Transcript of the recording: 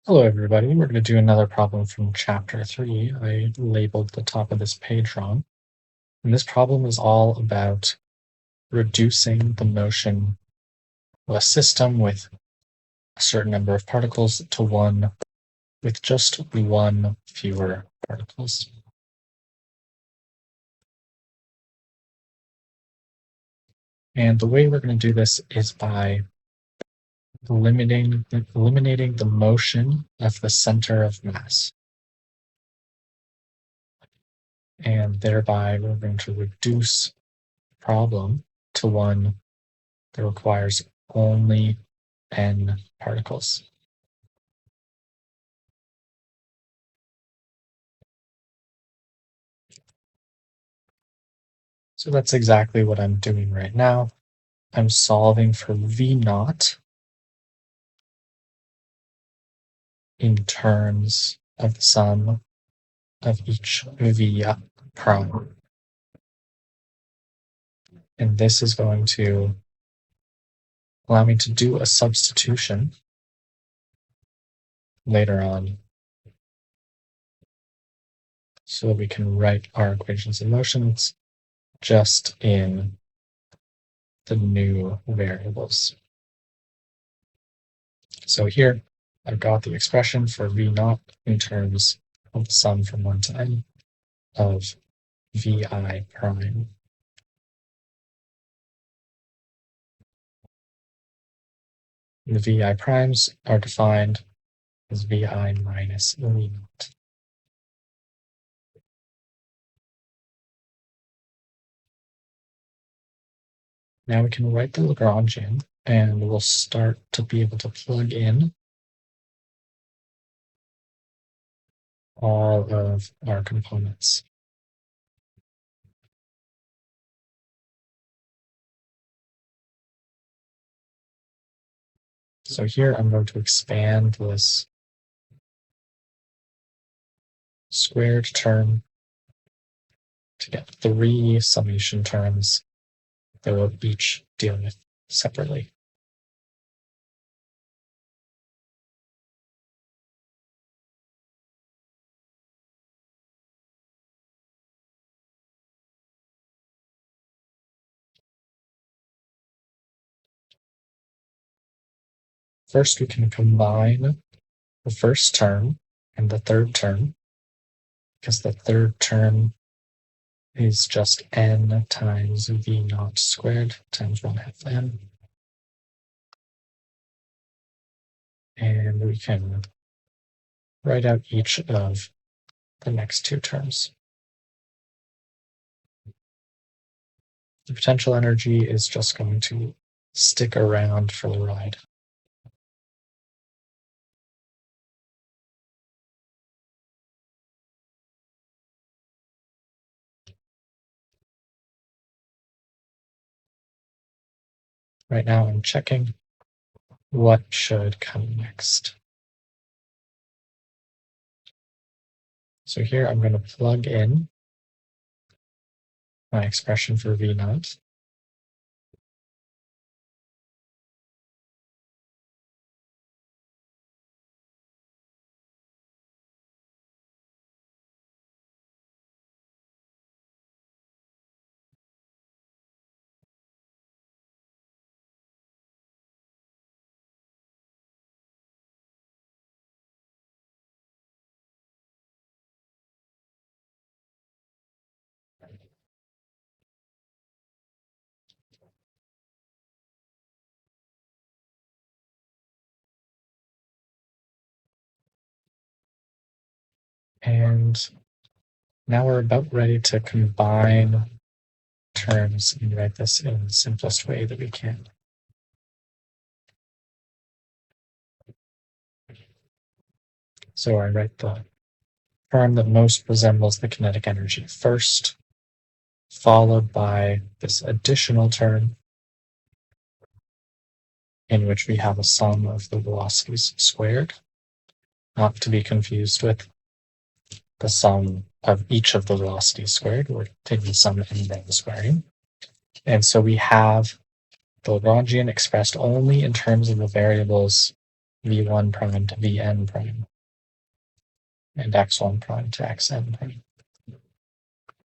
Hello everybody, we're going to do another problem from chapter 3. I labeled the top of this page wrong. And this problem is all about reducing the motion of a system with a certain number of particles to one with just one fewer particles. And the way we're going to do this is by eliminating the motion of the center of mass. And thereby we're going to reduce the problem to one that requires only n particles. So that's exactly what I'm doing right now. I'm solving for V naught in terms of the sum of each V prime. And this is going to allow me to do a substitution later on so that we can write our equations of motions just in the new variables. So here I've got the expression for V naught in terms of the sum from 1 to n of Vi prime. The Vi primes are defined as Vi minus V naught. Now we can write the Lagrangian, and we'll start to be able to plug in all of our components. So here I'm going to expand this squared term to get 3 summation terms that we'll each deal with separately. First, we can combine the first term and the third term, because the third term is just n times V naught squared times 1/2 n. And we can write out each of the next 2 terms. The potential energy is just going to stick around for the ride. Right now I'm checking what should come next. So here I'm going to plug in my expression for V naught. And now we're about ready to combine terms and write this in the simplest way that we can. So I write the term that most resembles the kinetic energy first, followed by this additional term in which we have a sum of the velocities squared, not to be confused with the sum of each of the velocities squared. We're taking the sum and then squaring. And so we have the Lagrangian expressed only in terms of the variables v1 prime to vn prime, and x1 prime to xn prime.